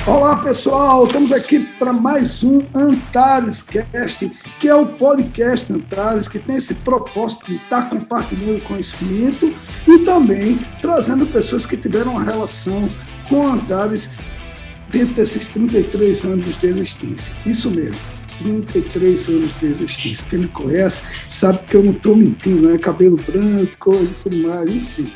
Olá, pessoal! Estamos aqui para mais um Antares Cast, que é o podcast Antares, que tem esse propósito de estar compartilhando conhecimento e também trazendo pessoas que tiveram uma relação com Antares dentro desses 33 anos de existência. Isso mesmo, 33 anos de existência. Quem me conhece sabe que eu não estou mentindo, né? Cabelo branco e tudo mais, enfim.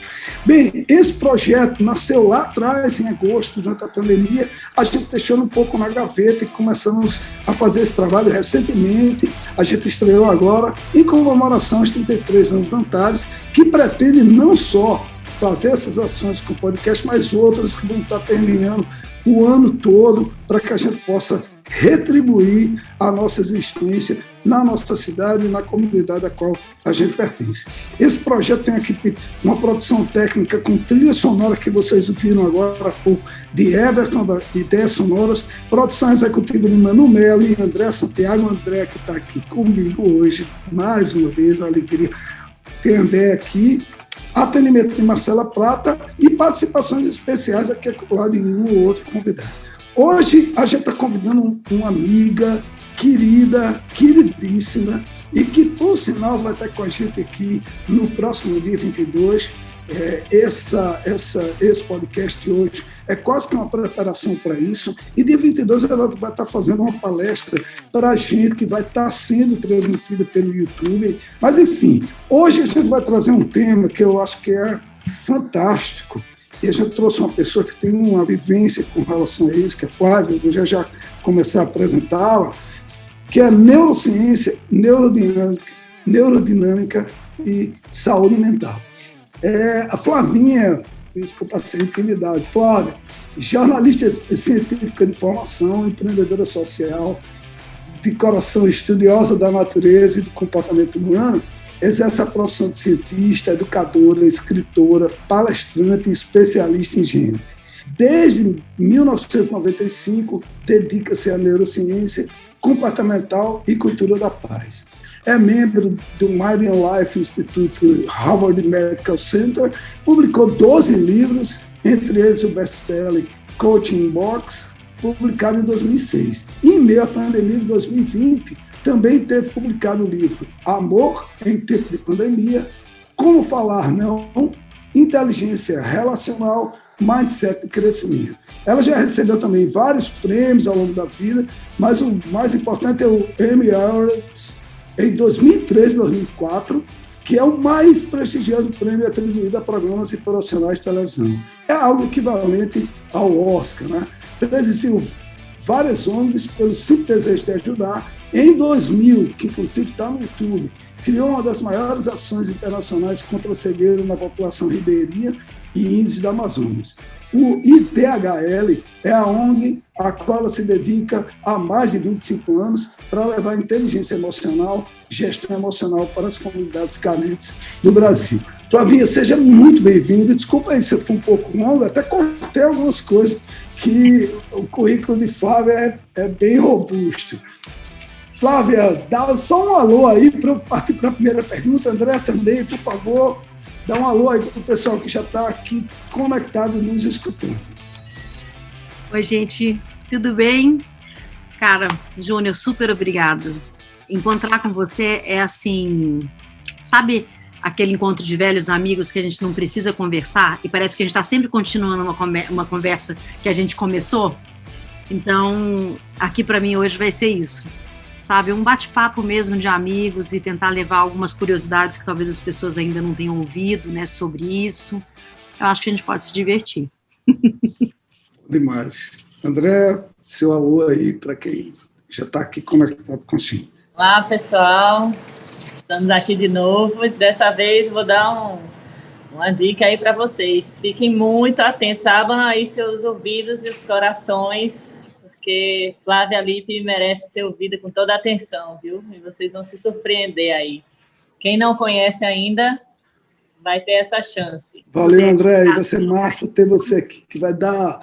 Bem, esse projeto nasceu lá atrás, em agosto, durante a pandemia. A gente deixou um pouco na gaveta e começamos a fazer esse trabalho recentemente. A gente estreou agora em comemoração aos 33 anos do Antares, que pretende não só fazer essas ações com o podcast, mas outras que vão estar permeando o ano todo para que a gente possa retribuir a nossa existência na nossa cidade e na comunidade a qual a gente pertence. Esse projeto tem aqui uma produção técnica com trilha sonora que vocês viram agora há pouco, de Everton, da Ideias Sonoras, produção executiva de Manu Melo e André Santiago. André, que está aqui comigo hoje, mais uma vez, a alegria ter André aqui, atendimento de Marcela Prata e participações especiais aqui lá de um ou outro convidado. Hoje a gente está convidando uma amiga querida, queridíssima, e que, por sinal, vai estar com a gente aqui no próximo dia 22. Esse podcast de hoje é quase que uma preparação para isso, e dia 22 ela vai estar fazendo uma palestra para a gente, que vai estar sendo transmitida pelo YouTube. Mas, enfim, hoje a gente vai trazer um tema que eu acho que é fantástico, e a gente trouxe uma pessoa que tem uma vivência com relação a isso, que é Flávia. Eu já começar a apresentá-la, que é neurociência, neurodinâmica e saúde mental. A Flavinha, isso que eu passei intimidade, Flávia, jornalista científica de formação, empreendedora social, de coração estudiosa da natureza e do comportamento humano, exerce a profissão de cientista, educadora, escritora, palestrante e especialista em gente. Desde 1995, dedica-se à neurociência comportamental e cultura da paz. É membro do Mind and Life Institute Harvard Medical Center, publicou 12 livros, entre eles o best-seller Coaching Box, publicado em 2006. E, em meio à pandemia de 2020, também teve publicado o livro Amor em Tempo de Pandemia, Como Falar Não, Inteligência Relacional, Mindset de Crescimento. Ela já recebeu também vários prêmios ao longo da vida, mas o mais importante é o Emmy Awards em 2003 e 2004, que é o mais prestigioso prêmio atribuído a programas e profissionais de televisão. É algo equivalente ao Oscar, né? Presidiu várias ONGs pelo simples desejo de ajudar. Em 2000, que inclusive está no YouTube, criou uma das maiores ações internacionais contra a cegueira na população ribeirinha e índios da Amazonas. O ITHL é a ONG a qual ela se dedica há mais de 25 anos para levar inteligência emocional, gestão emocional para as comunidades carentes do Brasil. Flavinha, seja muito bem-vinda. Desculpa aí se foi um pouco longo, até cortei algumas coisas, que o currículo de Flávia é bem robusto. Flávia, dá só um alô aí para eu partir para a primeira pergunta. André também, por favor, dá um alô aí para o pessoal que já está aqui conectado nos escutando. Oi, gente, tudo bem? Cara, Júnior, super obrigado. Encontrar com você é assim, sabe aquele encontro de velhos amigos que a gente não precisa conversar e parece que a gente está sempre continuando uma conversa que a gente começou? Então, aqui para mim hoje vai ser isso. Sabe, um bate-papo mesmo de amigos e tentar levar algumas curiosidades que talvez as pessoas ainda não tenham ouvido, né, sobre isso. Eu acho que a gente pode se divertir. Demais. André, seu alô aí para quem já está aqui conectado com a gente. Olá, pessoal. Estamos aqui de novo. Dessa vez vou dar uma dica aí para vocês. Fiquem muito atentos, abram aí seus ouvidos e os corações, porque Flávia Lippe merece ser ouvida com toda a atenção, viu? E vocês vão se surpreender aí. Quem não conhece ainda vai ter essa chance. Valeu, André. Vai ser massa ter você aqui, que vai dar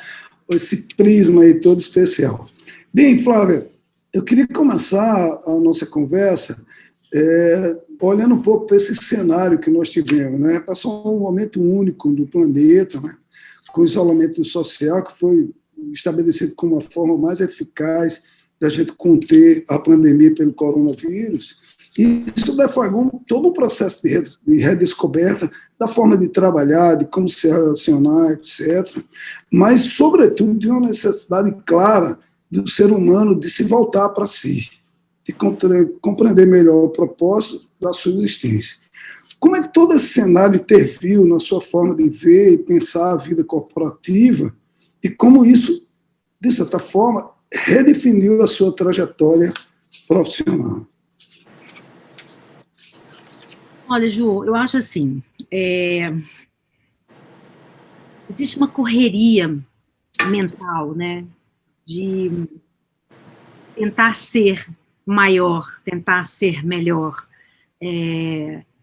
esse prisma aí todo especial. Bem, Flávia, eu queria começar a nossa conversa olhando um pouco para esse cenário que nós tivemos, né? Passou um momento único do planeta, né? Com o isolamento social, que foi estabelecido como a forma mais eficaz da gente conter a pandemia pelo coronavírus, e isso deflagrou todo um processo de redescoberta da forma de trabalhar, de como se relacionar, etc. Mas, sobretudo, de uma necessidade clara do ser humano de se voltar para si, de compreender melhor o propósito da sua existência. Como é que todo esse cenário interviu na sua forma de ver e pensar a vida corporativa e como isso, de certa forma, redefiniu a sua trajetória profissional? Olha, Ju, eu acho assim, existe uma correria mental, né, de tentar ser maior, tentar ser melhor,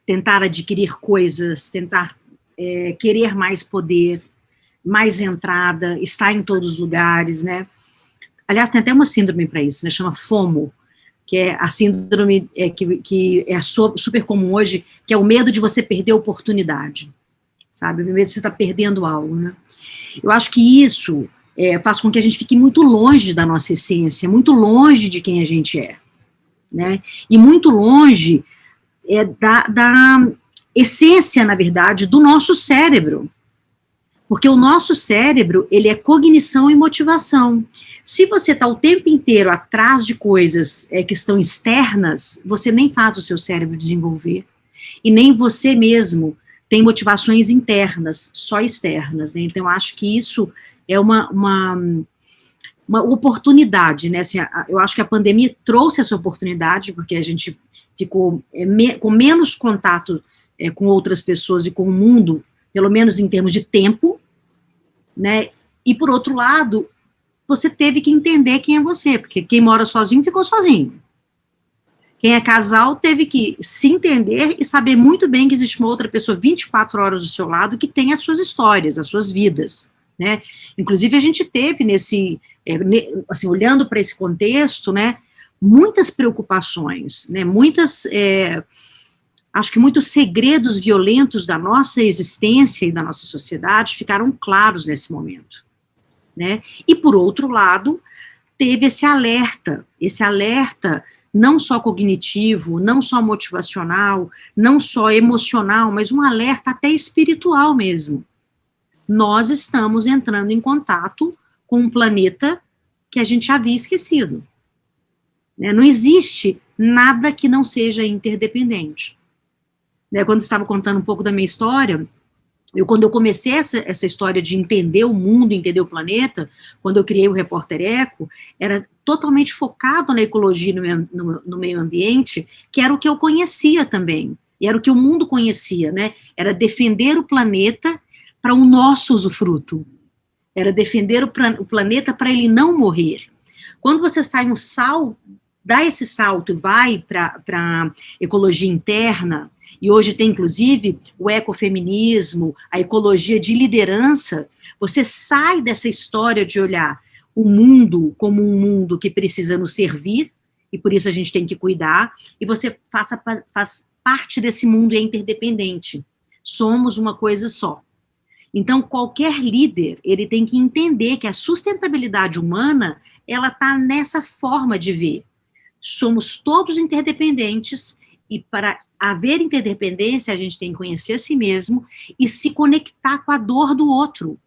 tentar adquirir coisas, tentar querer mais poder, mais entrada, estar em todos os lugares, né? Aliás, tem até uma síndrome para isso, né? Chama FOMO, que é a síndrome que é super comum hoje, que é o medo de você perder a oportunidade, sabe? O medo de você estar perdendo algo, né? Eu acho que isso faz com que a gente fique muito longe da nossa essência, muito longe de quem a gente é, né? E muito longe da essência, na verdade, do nosso cérebro. Porque o nosso cérebro, ele é cognição e motivação. Se você está o tempo inteiro atrás de coisas que estão externas, você nem faz o seu cérebro desenvolver. E nem você mesmo tem motivações internas, só externas, né? Então, acho que isso é uma oportunidade, né? Assim, eu acho que a pandemia trouxe essa oportunidade, porque a gente ficou com menos contato com outras pessoas e com o mundo, pelo menos em termos de tempo, né? E, por outro lado, você teve que entender quem é você, porque quem mora sozinho ficou sozinho. Quem é casal teve que se entender e saber muito bem que existe uma outra pessoa 24 horas do seu lado que tem as suas histórias, as suas vidas, né? Inclusive, a gente teve assim, olhando para esse contexto, né, muitas preocupações, né, acho que muitos segredos violentos da nossa existência e da nossa sociedade ficaram claros nesse momento, né? E, por outro lado, teve esse alerta não só cognitivo, não só motivacional, não só emocional, mas um alerta até espiritual mesmo. Nós estamos entrando em contato com um planeta que a gente havia esquecido, né? Não existe nada que não seja interdependente. Quando eu estava contando um pouco da minha história, quando eu comecei essa história de entender o mundo, entender o planeta, quando eu criei o Repórter Eco, era totalmente focado na ecologia no meio ambiente, que era o que eu conhecia também, e era o que o mundo conhecia, né? Era defender o planeta para o nosso usufruto, era defender o planeta para ele não morrer. Quando você dá esse salto e vai para a ecologia interna, e hoje tem, inclusive, o ecofeminismo, a ecologia de liderança, você sai dessa história de olhar o mundo como um mundo que precisa nos servir, e por isso a gente tem que cuidar, e você faz parte desse mundo interdependente. Somos uma coisa só. Então, qualquer líder, ele tem que entender que a sustentabilidade humana, ela está nessa forma de ver. Somos todos interdependentes, e para haver interdependência, a gente tem que conhecer a si mesmo e se conectar com a dor do outro.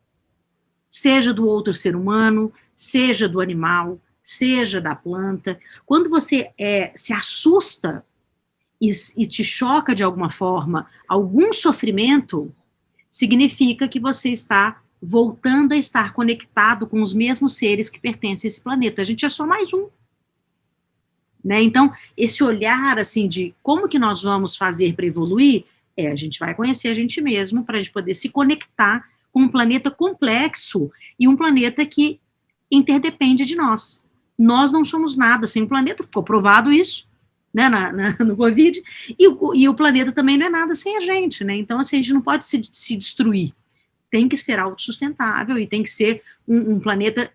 Seja do outro ser humano, seja do animal, seja da planta. Quando você se assusta e te choca de alguma forma algum sofrimento, significa que você está voltando a estar conectado com os mesmos seres que pertencem a esse planeta. A gente é só mais um. Né? Então, esse olhar, assim, de como que nós vamos fazer para evoluir, a gente vai conhecer a gente mesmo para a gente poder se conectar com um planeta complexo e um planeta que interdepende de nós. Nós não somos nada sem o planeta, ficou provado isso, né, no Covid, e o planeta também não é nada sem a gente, né? Então, assim, a gente não pode se destruir. Tem que ser autossustentável e tem que ser um planeta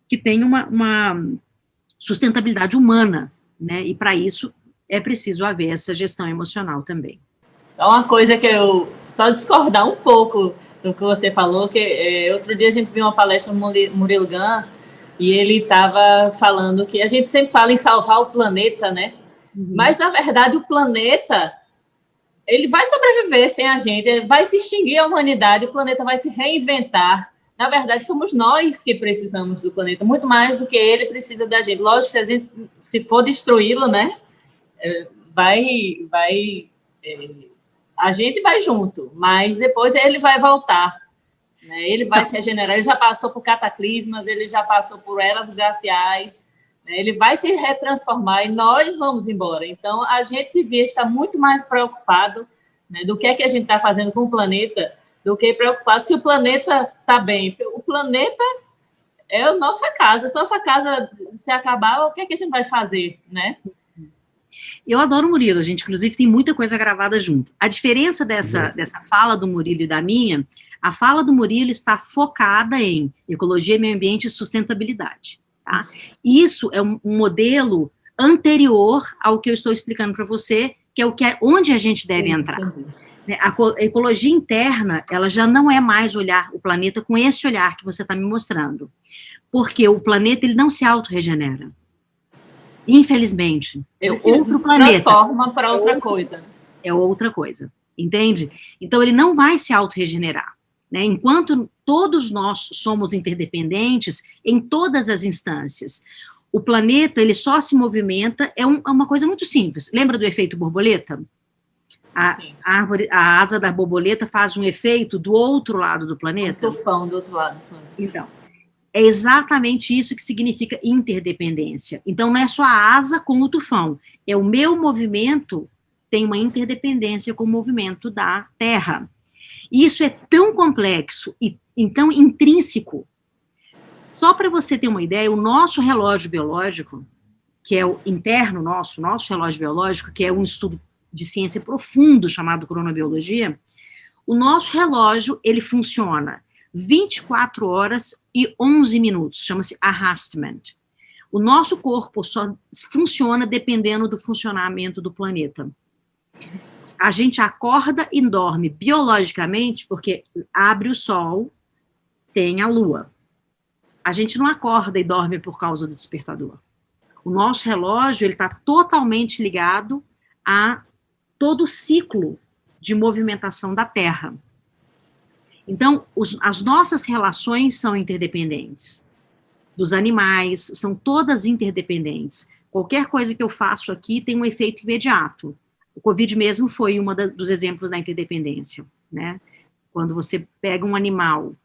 que tenha uma sustentabilidade humana, né? E para isso é preciso haver essa gestão emocional também. Só uma coisa que só discordar um pouco do que você falou, que outro dia a gente viu uma palestra do Murilo Gun, e ele estava falando que a gente sempre fala em salvar o planeta, né? Mas, na verdade, o planeta, ele vai sobreviver sem a gente, vai se extinguir a humanidade, o planeta vai se reinventar. Na verdade, somos nós que precisamos do planeta, muito mais do que ele precisa da gente. Lógico que a gente, se for destruí-lo, né, a gente vai junto, mas depois ele vai voltar, né? Ele vai se regenerar, ele já passou por cataclismas, ele já passou por eras glaciais, né? Ele vai se retransformar e nós vamos embora. Então, a gente devia estar muito mais preocupado, né, do que é que a gente está fazendo com o planeta, do que preocupado se o planeta está bem. Porque o planeta é a nossa casa. Se nossa casa se acabar, o que é que a gente vai fazer, né? Eu adoro o Murilo, a gente, inclusive, tem muita coisa gravada junto. A diferença dessa fala do Murilo e da minha, a fala do Murilo está focada em ecologia, meio ambiente e sustentabilidade. Tá? Isso é um modelo anterior ao que eu estou explicando para você, que é onde a gente deve entrar. A ecologia interna, ela já não é mais olhar o planeta com esse olhar que você está me mostrando. Porque o planeta, ele não se autorregenera. Infelizmente. Ele se outro planeta. Transforma para outra coisa. É outra coisa, entende? Então, ele não vai se autorregenerar. Né? Enquanto todos nós somos interdependentes em todas as instâncias, o planeta, ele só se movimenta, é uma coisa muito simples. Lembra do efeito borboleta? A asa da borboleta faz um efeito do outro lado do planeta. Um tufão do outro lado do planeta. Então, é exatamente isso que significa interdependência. Então, não é só a asa com o tufão, é o meu movimento tem uma interdependência com o movimento da Terra. E isso é tão complexo e tão intrínseco. Só para você ter uma ideia, o nosso relógio biológico, que é o interno nosso relógio biológico, que é um estudo de ciência profundo chamado cronobiologia, o nosso relógio, ele funciona 24 horas e 11 minutos, chama-se arrastment. O nosso corpo só funciona dependendo do funcionamento do planeta. A gente acorda e dorme biologicamente porque abre o sol, tem a lua. A gente não acorda e dorme por causa do despertador. O nosso relógio, ele está totalmente ligado a todo o ciclo de movimentação da Terra. Então, as nossas relações são interdependentes. Dos animais, são todas interdependentes. Qualquer coisa que eu faço aqui tem um efeito imediato. O Covid mesmo foi dos exemplos da interdependência, né? Quando você pega um animal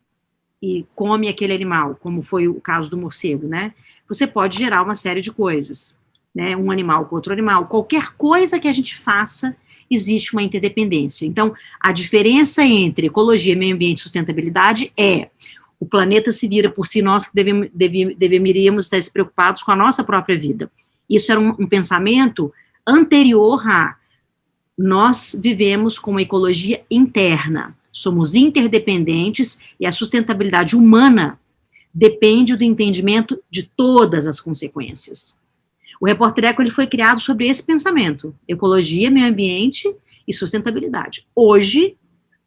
e come aquele animal, como foi o caso do morcego, né? Você pode gerar uma série de coisas, né? Um animal com outro animal. Qualquer coisa que a gente faça, existe uma interdependência. Então, a diferença entre ecologia, meio ambiente e sustentabilidade é o planeta se vira por si, nós que deveríamos estar preocupados com a nossa própria vida. Isso era um pensamento anterior a nós vivemos com uma ecologia interna, somos interdependentes e a sustentabilidade humana depende do entendimento de todas as consequências. O Repórter Eco, ele foi criado sobre esse pensamento, ecologia, meio ambiente e sustentabilidade. Hoje,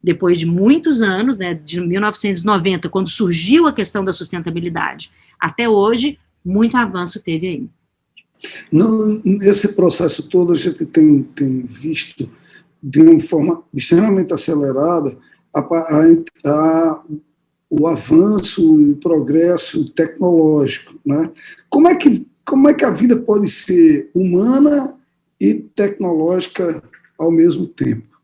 depois de muitos anos, né, de 1990, quando surgiu a questão da sustentabilidade, até hoje, muito avanço teve aí. Nesse processo todo, a gente tem visto, de uma forma extremamente acelerada, o avanço e o progresso tecnológico, né? Como é que a vida pode ser humana e tecnológica ao mesmo tempo?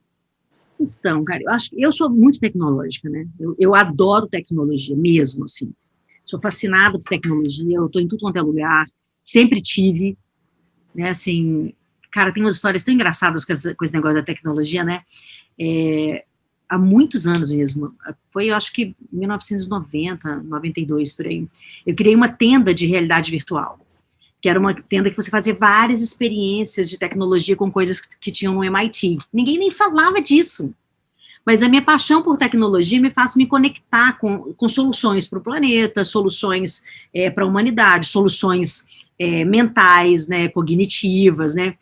Então, cara, eu sou muito tecnológica, né? Eu adoro tecnologia mesmo, assim. Sou fascinada por tecnologia, eu estou em tudo quanto é lugar, sempre tive, né? Assim, cara, tem umas histórias tão engraçadas com esse negócio da tecnologia, né? Há muitos anos mesmo, foi, eu acho que 1990, 92, por aí, eu criei uma tenda de realidade virtual, que era uma tenda que você fazia várias experiências de tecnologia com coisas que tinham no MIT. Ninguém nem falava disso. Mas a minha paixão por tecnologia me faz me conectar com soluções para o planeta, soluções para a humanidade, soluções mentais, né, cognitivas, né?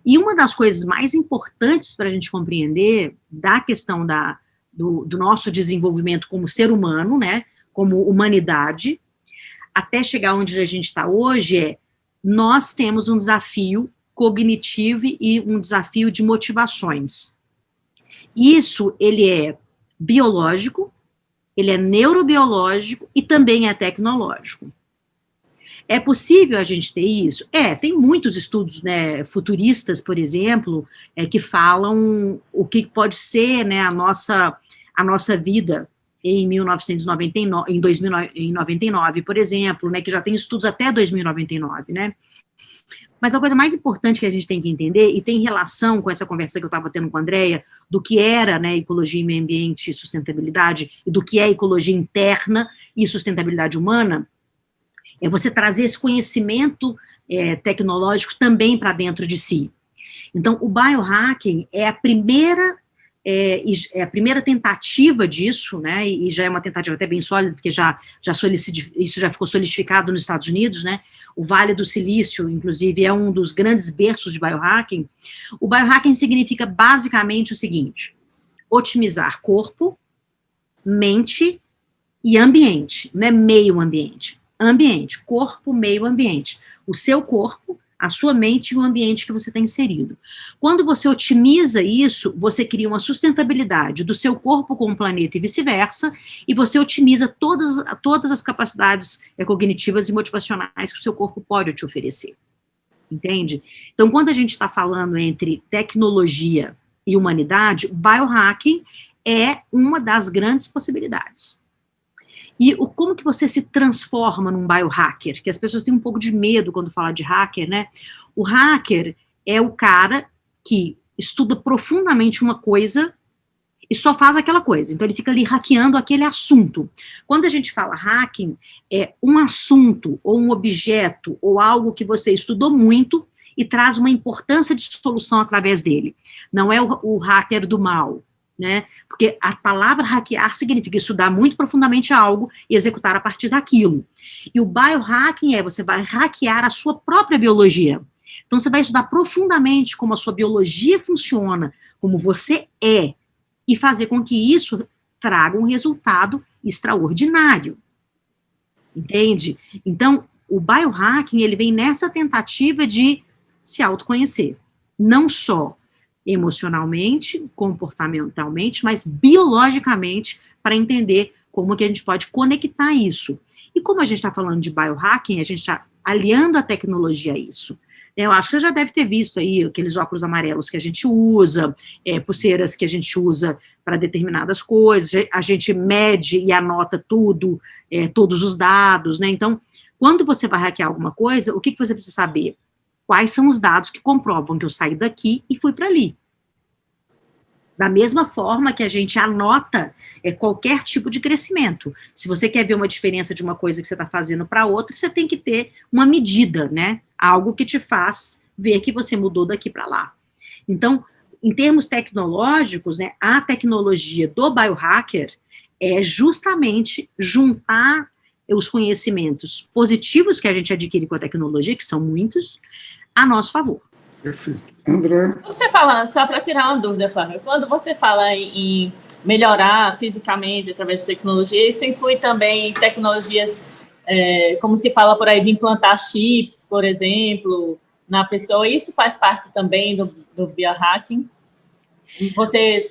E uma das coisas mais importantes para a gente compreender da questão da do nosso desenvolvimento como ser humano, né, como humanidade, até chegar onde a gente está hoje, nós temos um desafio cognitivo e um desafio de motivações. Isso, ele é biológico, ele é neurobiológico e também é tecnológico. É possível a gente ter isso? Tem muitos estudos, né, futuristas, por exemplo, que falam o que pode ser, né, a nossa vida em 1999, em 2099, por exemplo, né, que já tem estudos até 2099, né? Mas a coisa mais importante que a gente tem que entender, e tem relação com essa conversa que eu estava tendo com a Andrea, do que era, né, ecologia, meio ambiente e sustentabilidade, e do que é ecologia interna e sustentabilidade humana, é você trazer esse conhecimento tecnológico também para dentro de si. Então, o biohacking é a primeira tentativa disso, né, e já é uma tentativa até bem sólida, porque isso já ficou solidificado nos Estados Unidos, né, o Vale do Silício, inclusive, é um dos grandes berços de biohacking. O biohacking significa basicamente o seguinte: otimizar corpo, mente e ambiente, não é meio ambiente. Ambiente, corpo, meio ambiente. O seu corpo, a sua mente e o ambiente que você está inserido. Quando você otimiza isso, você cria uma sustentabilidade do seu corpo com o planeta e vice-versa, e você otimiza todas as capacidades cognitivas e motivacionais que o seu corpo pode te oferecer. Entende? Então, quando a gente está falando entre tecnologia e humanidade, biohacking é uma das grandes possibilidades. E como que você se transforma num biohacker? Que as pessoas têm um pouco de medo quando falam de hacker, né? O hacker é o cara que estuda profundamente uma coisa e só faz aquela coisa. Então, ele fica ali hackeando aquele assunto. Quando a gente fala hacking, é um assunto, ou um objeto, ou algo que você estudou muito e traz uma importância de solução através dele. Não é o hacker do mal, né? Porque a palavra hackear significa estudar muito profundamente algo e executar a partir daquilo. E o biohacking você vai hackear a sua própria biologia. Então, você vai estudar profundamente como a sua biologia funciona, como você é, e fazer com que isso traga um resultado extraordinário. Entende? Então, o biohacking, ele vem nessa tentativa de se autoconhecer. Não só emocionalmente, comportamentalmente, mas biologicamente, para entender como que a gente pode conectar isso. E como a gente está falando de biohacking, a gente está aliando a tecnologia a isso. Eu acho que você já deve ter visto aí aqueles óculos amarelos que a gente usa, pulseiras que a gente usa para determinadas coisas, a gente mede e anota tudo, todos os dados, né? Então, quando você vai hackear alguma coisa, o que você precisa saber? Quais são os dados que comprovam que eu saí daqui e fui para ali. Da mesma forma que a gente anota qualquer tipo de crescimento. Se você quer ver uma diferença de uma coisa que você está fazendo para outra, você tem que ter uma medida, né? Algo que te faz ver que você mudou daqui para lá. Então, em termos tecnológicos, né, a tecnologia do biohacker é justamente juntar os conhecimentos positivos que a gente adquire com a tecnologia, que são muitos, a nosso favor. Perfeito. André? Você fala, só para tirar uma dúvida, Flávio, quando você fala em melhorar fisicamente através de tecnologia, isso inclui também tecnologias, como se fala por aí, de implantar chips, por exemplo, na pessoa, isso faz parte também do biohacking?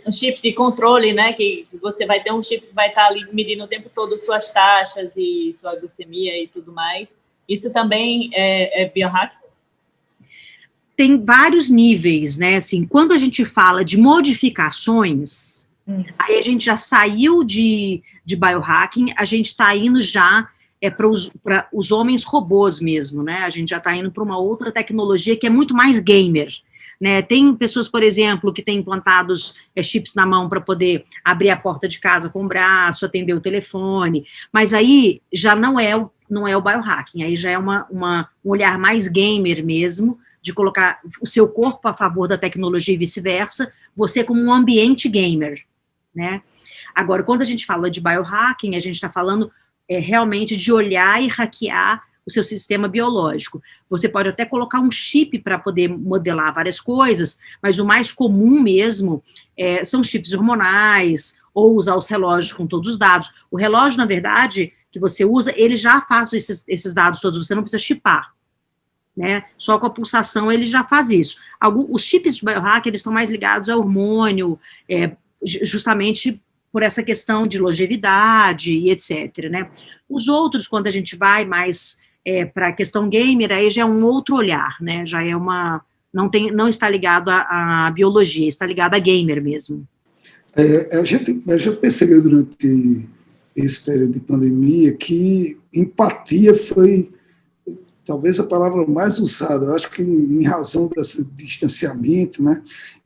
Um chip de controle, né, que você vai ter um chip que vai estar ali medindo o tempo todo suas taxas e sua glicemia e tudo mais, isso também é biohacking? Tem vários níveis, né, assim, quando a gente fala de modificações, aí a gente já saiu de biohacking, a gente está indo já para os homens robôs mesmo, né, a gente já está indo para uma outra tecnologia que é muito mais gamer, né, tem pessoas, por exemplo, que têm implantados chips na mão para poder abrir a porta de casa com o braço, atender o telefone, mas aí já não é o biohacking, aí já é um olhar mais gamer mesmo, de colocar o seu corpo a favor da tecnologia e vice-versa, você como um ambiente gamer, né? Agora, quando a gente fala de biohacking, a gente está falando realmente de olhar e hackear o seu sistema biológico. Você pode até colocar um chip para poder modelar várias coisas, mas o mais comum mesmo são chips hormonais ou usar os relógios com todos os dados. O relógio, na verdade, que você usa, ele já faz esses dados todos, você não precisa chipar, né? Só com a pulsação ele já faz isso. Os chips de biohack, eles estão mais ligados ao hormônio, justamente por essa questão de longevidade e etc., né? Os outros, quando a gente vai mais para a questão gamer, aí já é um outro olhar, né? Já é não está ligado à biologia, está ligado a gamer mesmo. A gente já percebeu durante esse período de pandemia que empatia foi talvez a palavra mais usada, eu acho que em razão desse distanciamento, né?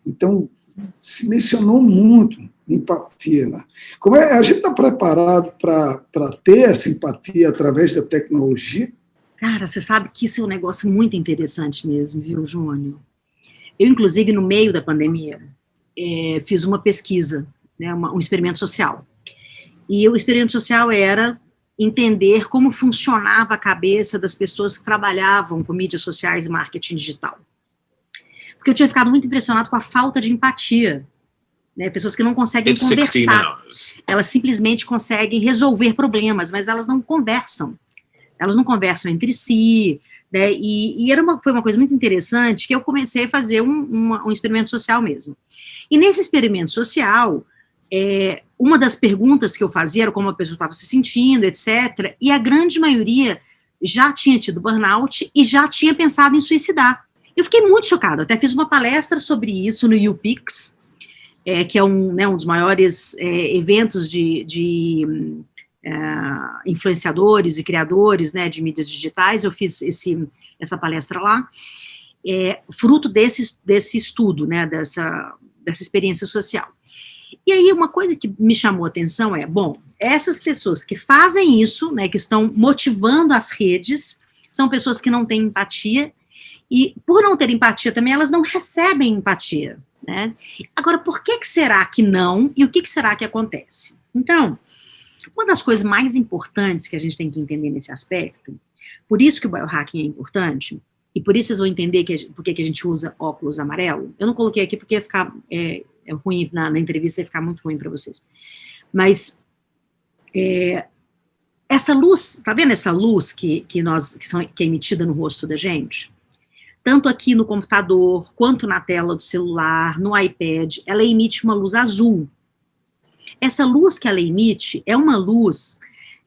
Então, se mencionou muito empatia, né? Como a gente está preparado para ter essa empatia através da tecnologia? Cara, você sabe que isso é um negócio muito interessante mesmo, viu, Júnior? Eu, inclusive, no meio da pandemia, fiz uma pesquisa, né, um experimento social. E o experimento social era entender como funcionava a cabeça das pessoas que trabalhavam com mídias sociais e marketing digital. Porque eu tinha ficado muito impressionado com a falta de empatia, né? Pessoas que não conseguem conversar. Elas simplesmente conseguem resolver problemas, mas elas não conversam. Elas não conversam entre si, né? E foi uma coisa muito interessante que eu comecei a fazer um experimento social mesmo. E nesse experimento social, uma das perguntas que eu fazia era como a pessoa estava se sentindo, etc. E a grande maioria já tinha tido burnout e já tinha pensado em suicidar. Eu fiquei muito chocada, até fiz uma palestra sobre isso no YouPix, que é um dos maiores eventos de influenciadores e criadores, né, de mídias digitais. Eu fiz essa palestra lá, fruto desse estudo, né, dessa experiência social. E aí uma coisa que me chamou a atenção essas pessoas que fazem isso, né, que estão motivando as redes, são pessoas que não têm empatia, e por não ter empatia também, elas não recebem empatia, né? Agora, por que será que não, e o que será que acontece? Então, uma das coisas mais importantes que a gente tem que entender nesse aspecto, por isso que o biohacking é importante, e por isso vocês vão entender por que a gente usa óculos amarelo. Eu não coloquei aqui porque ia ficar ruim na entrevista, ia ficar muito ruim para vocês. Mas essa luz, tá vendo essa luz que é emitida no rosto da gente? Tanto aqui no computador, quanto na tela do celular, no iPad, ela emite uma luz azul. Essa luz que ela emite é uma luz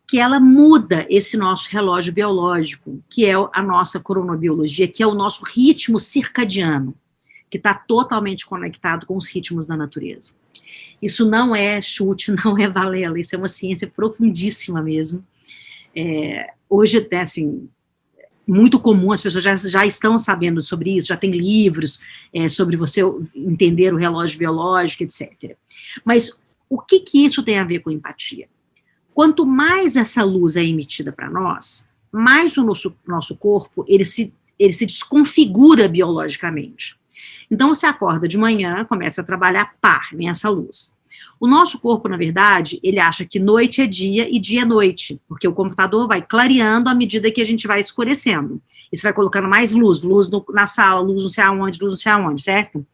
que ela muda esse nosso relógio biológico, que é a nossa cronobiologia, que é o nosso ritmo circadiano, que está totalmente conectado com os ritmos da natureza. Isso não é chute, não é balela, isso é uma ciência profundíssima mesmo. Hoje, assim, muito comum, as pessoas já estão sabendo sobre isso, já tem livros sobre você entender o relógio biológico, etc. Mas o que isso tem a ver com empatia? Quanto mais essa luz é emitida para nós, mais o nosso corpo ele se desconfigura biologicamente. Então, você acorda de manhã, começa a trabalhar, vem essa luz. O nosso corpo, na verdade, ele acha que noite é dia e dia é noite, porque o computador vai clareando à medida que a gente vai escurecendo. E você vai colocando mais luz na sala, luz não sei aonde, certo?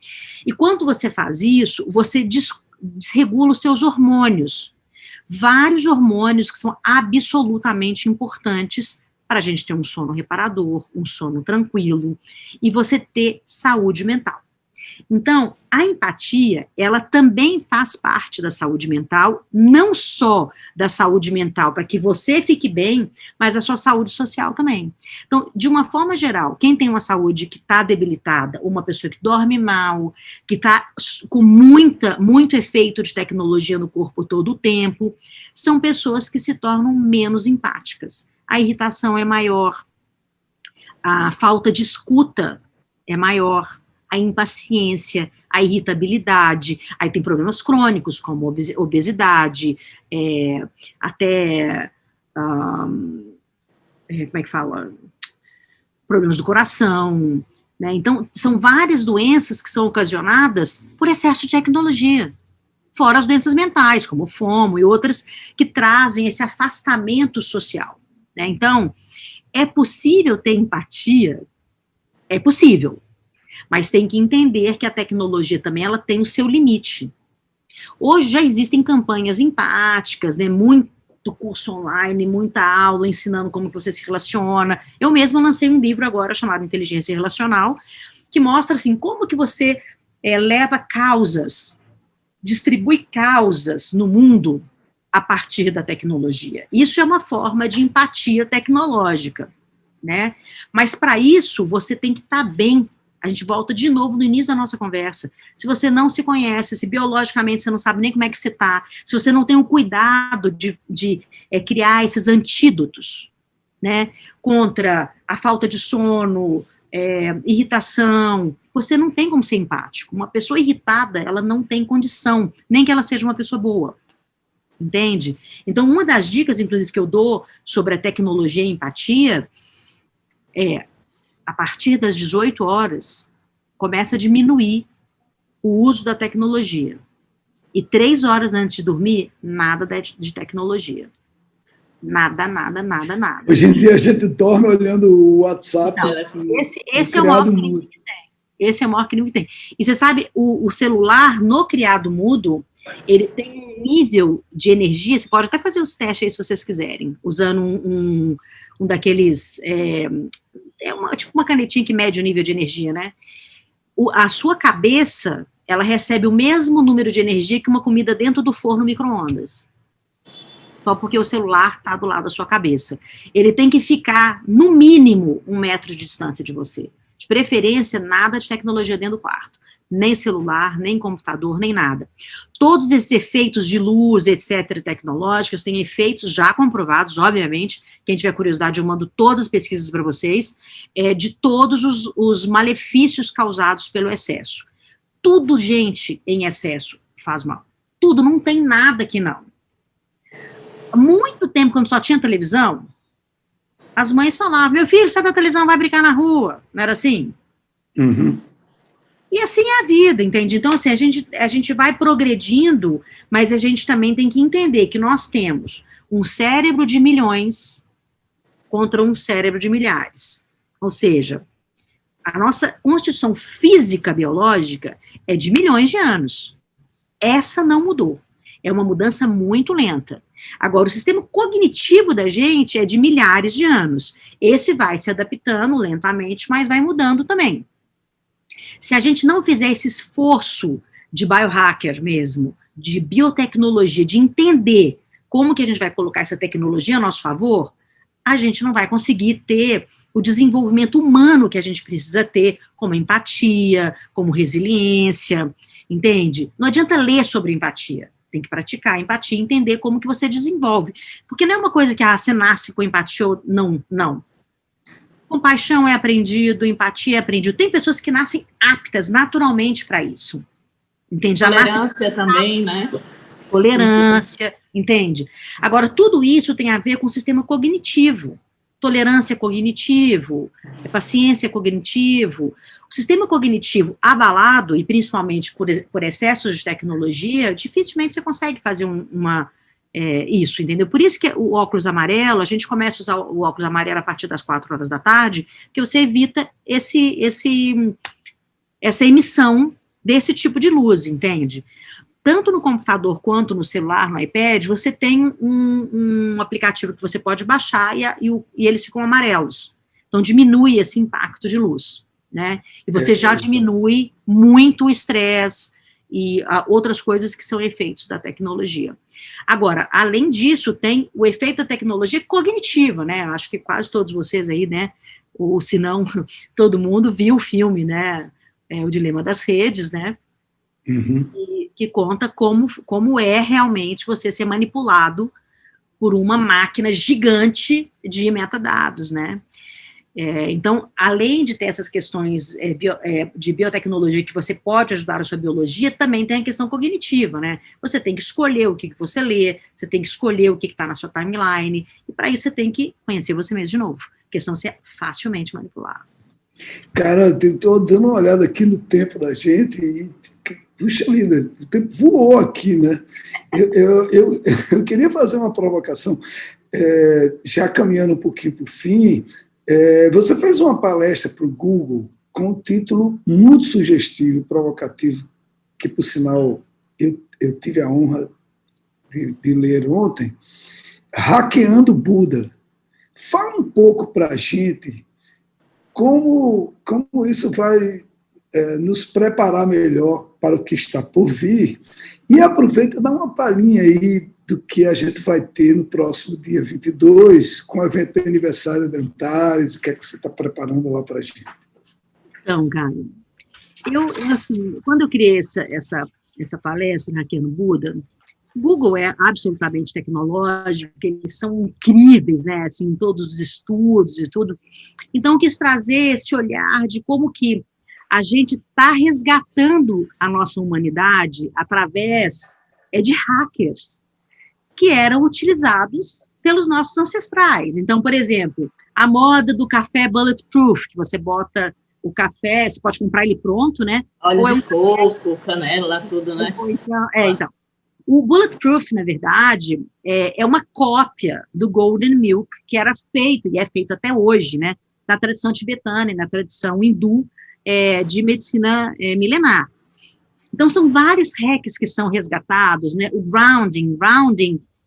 E quando você faz isso, você desregula os seus hormônios. Vários hormônios que são absolutamente importantes para a gente ter um sono reparador, um sono tranquilo, e você ter saúde mental. Então, a empatia, ela também faz parte da saúde mental, não só da saúde mental para que você fique bem, mas a sua saúde social também. Então, de uma forma geral, quem tem uma saúde que está debilitada, uma pessoa que dorme mal, que está com muito efeito de tecnologia no corpo todo o tempo, são pessoas que se tornam menos empáticas. A irritação é maior, a falta de escuta é maior, a impaciência, a irritabilidade, aí tem problemas crônicos, como obesidade, até, como é que fala? Problemas do coração, né? Então, são várias doenças que são ocasionadas por excesso de tecnologia, fora as doenças mentais, como o FOMO e outras que trazem esse afastamento social, né? Então, é possível ter empatia? É possível. Mas tem que entender que a tecnologia também ela tem o seu limite. Hoje já existem campanhas empáticas, né, muito curso online, muita aula ensinando como que você se relaciona. Eu mesma lancei um livro agora chamado Inteligência Relacional, que mostra, assim, como que você leva causas, distribui causas no mundo a partir da tecnologia. Isso é uma forma de empatia tecnológica, né? Mas para isso, você tem que estar bem. A gente volta de novo no início da nossa conversa. Se você não se conhece, se biologicamente você não sabe nem como é que você está, se você não tem o cuidado de criar esses antídotos, né, contra a falta de sono, irritação, você não tem como ser empático. Uma pessoa irritada, ela não tem condição, nem que ela seja uma pessoa boa. Entende? Então, uma das dicas, inclusive, que eu dou sobre a tecnologia e empatia a partir das 18 horas, começa a diminuir o uso da tecnologia. E 3 horas antes de dormir, nada de tecnologia. Nada. Hoje em dia a gente dorme olhando o WhatsApp. Então, esse é o maior crime que tem. Esse é o maior crime que tem. E você sabe, o celular, no criado mudo, ele tem um nível de energia, você pode até fazer os testes aí se vocês quiserem, usando um daqueles... tipo uma canetinha que mede o nível de energia, né? A sua cabeça, ela recebe o mesmo número de energia que uma comida dentro do forno micro-ondas. Só porque o celular está do lado da sua cabeça. Ele tem que ficar, no mínimo, 1 metro de distância de você. De preferência, nada de tecnologia dentro do quarto. Nem celular, nem computador, nem nada. Todos esses efeitos de luz, etc., tecnológicos, têm efeitos já comprovados, obviamente. Quem tiver curiosidade, eu mando todas as pesquisas para vocês, de todos os malefícios causados pelo excesso. Tudo, gente, em excesso faz mal. Tudo, não tem nada que não. Há muito tempo, quando só tinha televisão, as mães falavam, meu filho, sai da televisão, vai brincar na rua. Não era assim? Uhum. E assim é a vida, entende? Então, assim, a gente vai progredindo, mas a gente também tem que entender que nós temos um cérebro de milhões contra um cérebro de milhares. Ou seja, a nossa constituição física biológica é de milhões de anos. Essa não mudou. É uma mudança muito lenta. Agora, o sistema cognitivo da gente é de milhares de anos. Esse vai se adaptando lentamente, mas vai mudando também. Se a gente não fizer esse esforço de biohacker mesmo, de biotecnologia, de entender como que a gente vai colocar essa tecnologia a nosso favor, a gente não vai conseguir ter o desenvolvimento humano que a gente precisa ter, como empatia, como resiliência, entende? Não adianta ler sobre empatia. Tem que praticar a empatia e entender como que você desenvolve. Porque não é uma coisa que você nasce com empatia ou não. Compaixão é aprendido, empatia é aprendido. Tem pessoas que nascem aptas naturalmente para isso. Entende? Já tolerância também, né? Tolerância, entende? Agora, tudo isso tem a ver com o sistema cognitivo. Tolerância cognitivo, paciência cognitivo. O sistema cognitivo abalado, e principalmente por excessos de tecnologia, dificilmente você consegue fazer isso, entendeu? Por isso que o óculos amarelo, a gente começa a usar o óculos amarelo a partir das 4 horas da tarde, que você evita essa emissão desse tipo de luz, entende? Tanto no computador quanto no celular, no iPad, você tem um aplicativo que você pode baixar e eles ficam amarelos. Então, diminui esse impacto de luz, né? E você já diminui muito o estresse e outras coisas que são efeitos da tecnologia. Agora, além disso, tem o efeito da tecnologia cognitiva, né? Acho que quase todos vocês aí, né? Ou se não, todo mundo viu o filme, né? O Dilema das Redes, né? Uhum. Que conta como é realmente você ser manipulado por uma máquina gigante de metadados, né? Então, além de ter essas questões de biotecnologia que você pode ajudar a sua biologia, também tem a questão cognitiva, né? Você tem que escolher o que você lê, você tem que escolher o que está na sua timeline, e para isso você tem que conhecer você mesmo de novo, porque senão você é facilmente manipulado. Cara, eu estou dando uma olhada aqui no tempo da gente e, puxa vida, o tempo voou aqui, né? Eu queria fazer uma provocação, já caminhando um pouquinho para o fim. Você fez uma palestra para o Google com um título muito sugestivo, provocativo, que, por sinal, eu tive a honra de ler ontem, Hackeando Buda. Fala um pouco para a gente como isso vai nos preparar melhor para o que está por vir, e aproveita e dá uma palhinha aí do que a gente vai ter no próximo dia 22, com o evento de aniversário da Antares, o que é que você está preparando lá para a gente. Então, cara, assim, quando eu criei essa palestra Hackeando Buda, o Google é absolutamente tecnológico, eles são incríveis, né, assim, em todos os estudos e tudo. Então, eu quis trazer esse olhar de como que a gente está resgatando a nossa humanidade através de hackers que eram utilizados pelos nossos ancestrais. Então, por exemplo, a moda do café bulletproof, que você bota o café, você pode comprar ele pronto, né? Óleo de coco, canela, tudo, né? Então. O bulletproof, na verdade, é uma cópia do golden milk que era feito, e é feito até hoje, né? Na tradição tibetana e na tradição hindu, de medicina milenar. Então, são vários hacks que são resgatados, né? O rounding,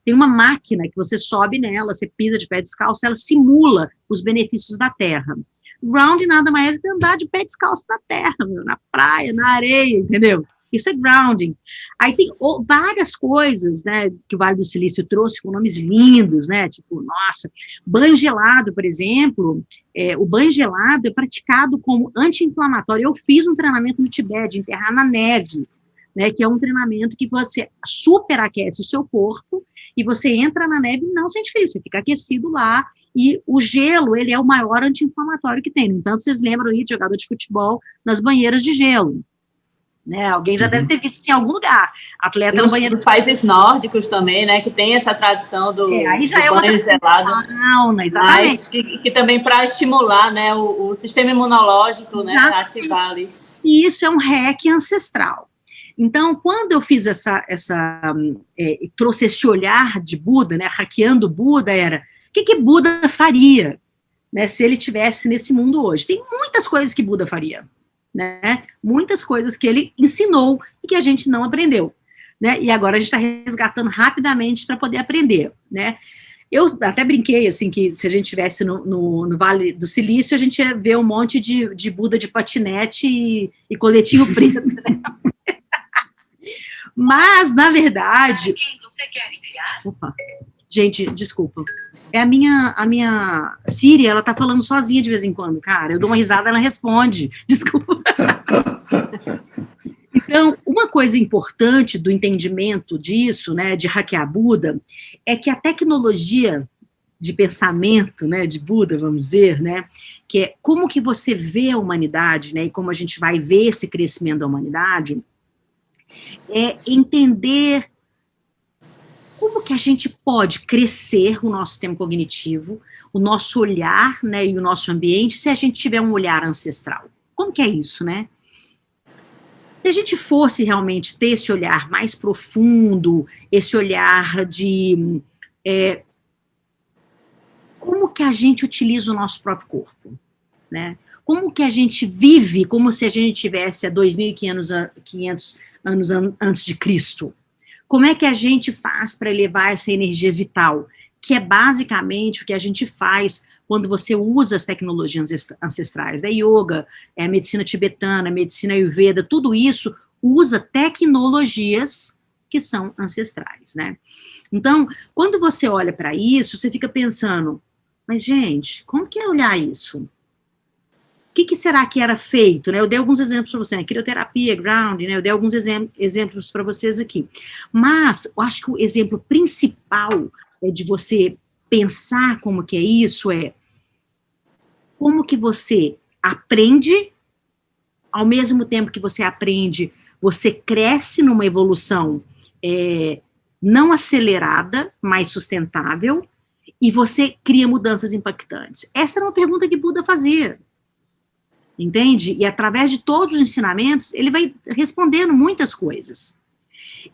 tem uma máquina que você sobe nela, você pisa de pé descalço, ela simula os benefícios da terra. Grounding nada mais é que andar de pé descalço na terra, na praia, na areia, entendeu? Isso é grounding. Aí tem várias coisas, né, que o Vale do Silício trouxe com nomes lindos, né, tipo, nossa, banho gelado, por exemplo, o banho gelado é praticado como anti-inflamatório. Eu fiz um treinamento no Tibete, de enterrar na neve, né, que é um treinamento que você superaquece o seu corpo e você entra na neve e não sente frio, você fica aquecido lá, e o gelo, ele é o maior anti-inflamatório que tem. No entanto, vocês lembram aí de jogador de futebol nas banheiras de gelo. Né, alguém já deve ter visto isso em algum lugar. Atleta no banheiro. Dos países nórdicos também, né, que tem essa tradição do aí já do banho gelado. Sauna, exatamente. Mas que também para estimular, né, o sistema imunológico, né, para ativar ali. E isso é um hack ancestral. Então, quando eu fiz trouxe esse olhar de Buda, né, hackeando Buda, era o que Buda faria, né, se ele estivesse nesse mundo hoje? Tem muitas coisas que Buda faria. Né, muitas coisas que ele ensinou e que a gente não aprendeu, né, e agora a gente está resgatando rapidamente para poder aprender, né. Eu até brinquei, assim, que se a gente estivesse no Vale do Silício, a gente ia ver um monte de Buda de patinete e coletinho preto, né? Mas, na verdade... Quem você quer enviar? Opa, gente, desculpa. A minha Siri, ela tá falando sozinha de vez em quando, cara. Eu dou uma risada, ela responde. Desculpa. Então, uma coisa importante do entendimento disso, né, de hackear Buda, é que a tecnologia de pensamento, né, de Buda, vamos dizer, né, que é como que você vê a humanidade, né, e como a gente vai ver esse crescimento da humanidade, é entender como que a gente pode crescer o nosso sistema cognitivo, o nosso olhar, né, e o nosso ambiente, se a gente tiver um olhar ancestral. Como que é isso, né? Se a gente fosse realmente ter esse olhar mais profundo, esse olhar de como que a gente utiliza o nosso próprio corpo, né? Como que a gente vive como se a gente tivesse há 2.500 anos antes de Cristo? Como é que a gente faz para elevar essa energia vital? Que é basicamente o que a gente faz quando você usa as tecnologias ancestrais, da yoga, a medicina tibetana, a medicina ayurveda, tudo isso usa tecnologias que são ancestrais, né? Então, quando você olha para isso, você fica pensando, mas, gente, como que é olhar isso? O que será que era feito? Né? Eu dei alguns exemplos para você, né? Crioterapia, ground, né? Eu dei alguns exemplos para vocês aqui. Mas, eu acho que o exemplo principal de você pensar como que é isso como que você aprende, ao mesmo tempo que você aprende, você cresce numa evolução não acelerada, mas sustentável, e você cria mudanças impactantes. Essa era uma pergunta que Buda fazia. Entende? E através de todos os ensinamentos, ele vai respondendo muitas coisas.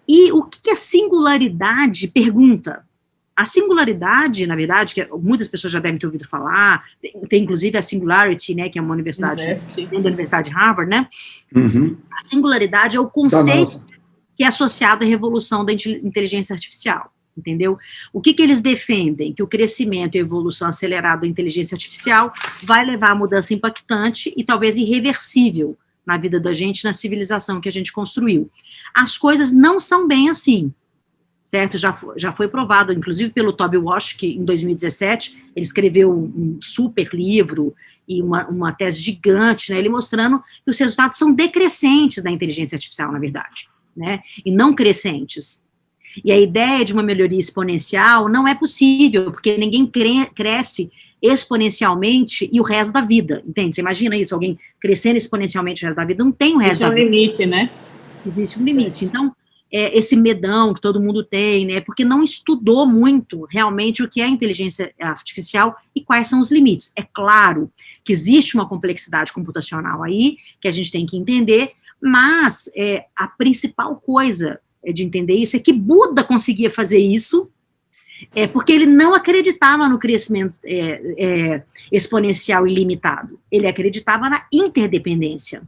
E o que a singularidade pergunta? A singularidade, na verdade, que muitas pessoas já devem ter ouvido falar, tem inclusive a Singularity, né, que é uma universidade, da Universidade de Harvard, né? Uhum. A singularidade é o conceito... que é associado à revolução da inteligência artificial, entendeu? O que eles defendem? Que o crescimento e a evolução acelerada da inteligência artificial vai levar a mudança impactante e talvez irreversível na vida da gente, na civilização que a gente construiu. As coisas não são bem assim, certo? Já foi provado, inclusive pelo Toby Walsh, que em 2017, ele escreveu um super livro e uma tese gigante, né, ele mostrando que os resultados são decrescentes da inteligência artificial, na verdade, né, e não crescentes. E a ideia de uma melhoria exponencial não é possível, porque ninguém cresce exponencialmente e o resto da vida, entende? Você imagina isso, alguém crescendo exponencialmente o resto da vida, não tem o resto da vida. Existe um limite, né? Existe um limite. Então, esse medão que todo mundo tem, né, porque não estudou muito realmente o que é inteligência artificial e quais são os limites. É claro que existe uma complexidade computacional aí, que a gente tem que entender, mas a principal coisa de entender isso é que Buda conseguia fazer isso, porque ele não acreditava no crescimento exponencial ilimitado, ele acreditava na interdependência.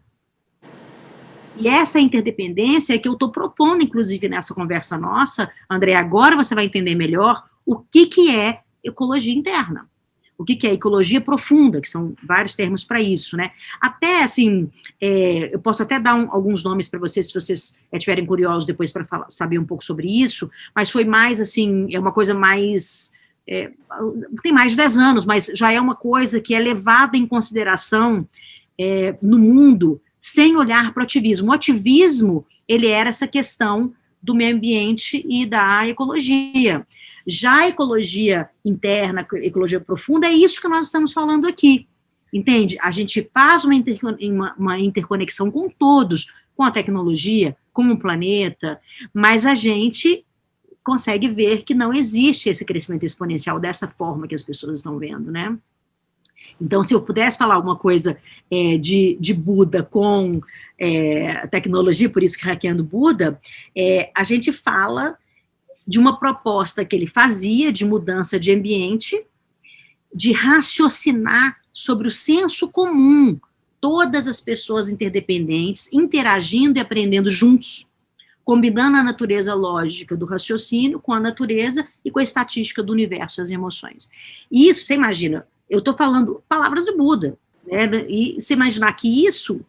E essa interdependência é que eu estou propondo, inclusive, nessa conversa nossa, André, agora você vai entender melhor o que é ecologia interna, o que é ecologia profunda, que são vários termos para isso, né? Até, assim, eu posso até dar alguns nomes para vocês, se vocês estiverem curiosos depois para saber um pouco sobre isso, mas foi mais, assim, é uma coisa mais... tem mais de 10 anos, mas já é uma coisa que é levada em consideração no mundo, sem olhar para o ativismo. O ativismo, ele era essa questão do meio ambiente e da ecologia. Já a ecologia interna, a ecologia profunda, é isso que nós estamos falando aqui, entende? A gente faz uma interconexão com todos, com a tecnologia, com o planeta, mas a gente consegue ver que não existe esse crescimento exponencial dessa forma que as pessoas estão vendo, né? Então, se eu pudesse falar alguma coisa de Buda com tecnologia, por isso que Hackeando Buda, a gente fala de uma proposta que ele fazia de mudança de ambiente, de raciocinar sobre o senso comum, todas as pessoas interdependentes, interagindo e aprendendo juntos, combinando a natureza lógica do raciocínio com a natureza e com a estatística do universo, as emoções. E isso, você imagina, eu estou falando palavras do Buda, né? E você imaginar que isso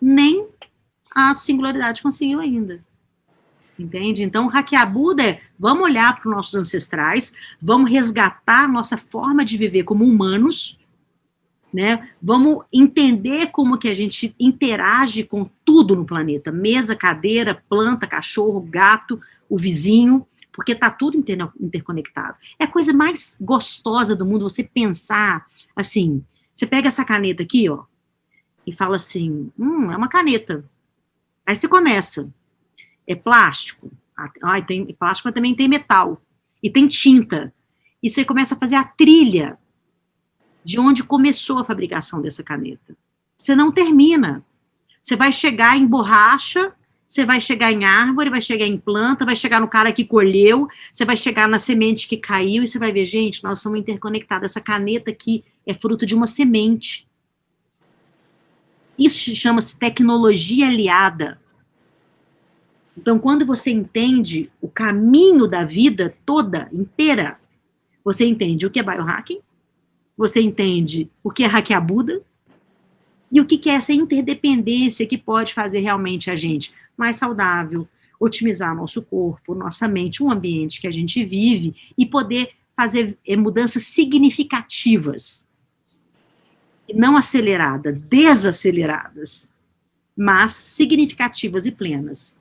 nem a singularidade conseguiu ainda, entende? Então, hackear Buda vamos olhar para os nossos ancestrais, vamos resgatar a nossa forma de viver como humanos, né? Vamos entender como que a gente interage com tudo no planeta, mesa, cadeira, planta, cachorro, gato, o vizinho, porque está tudo interconectado. É a coisa mais gostosa do mundo você pensar, assim, você pega essa caneta aqui, ó, e fala assim, é uma caneta. Aí você começa, é plástico, tem plástico, mas também tem metal, e tem tinta, e você começa a fazer a trilha de onde começou a fabricação dessa caneta. Você não termina. Você vai chegar em borracha, você vai chegar em árvore, vai chegar em planta, vai chegar no cara que colheu, você vai chegar na semente que caiu, e você vai ver, gente, nós somos interconectados. Essa caneta aqui é fruto de uma semente. Isso chama-se tecnologia aliada. Então, quando você entende o caminho da vida toda, inteira, você entende o que é biohacking, você entende o que é hackear Buda, e o que é essa interdependência que pode fazer realmente a gente mais saudável, otimizar nosso corpo, nossa mente, o ambiente que a gente vive, e poder fazer mudanças significativas, não aceleradas, desaceleradas, mas significativas e plenas.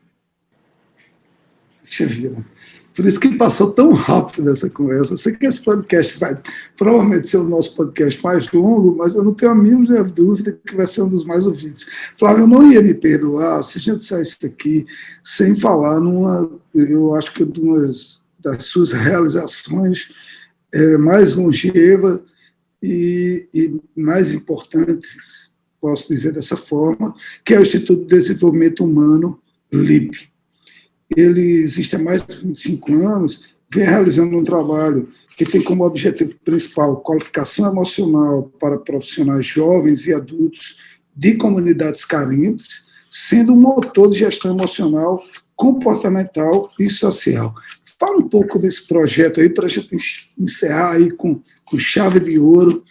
Puxa vida. Por isso que passou tão rápido essa conversa. Eu sei que esse podcast vai provavelmente ser o nosso podcast mais longo, mas eu não tenho a mínima dúvida que vai ser um dos mais ouvidos. Flávio, eu não ia me perdoar se a gente saísse daqui sem falar eu acho que uma das suas realizações mais longeva e mais importantes, posso dizer dessa forma, que é o Instituto de Desenvolvimento Humano, LIB. Ele existe há mais de 25 anos, vem realizando um trabalho que tem como objetivo principal qualificação emocional para profissionais jovens e adultos de comunidades carentes, sendo um motor de gestão emocional comportamental e social. Fala um pouco desse projeto aí para a gente encerrar aí com chave de ouro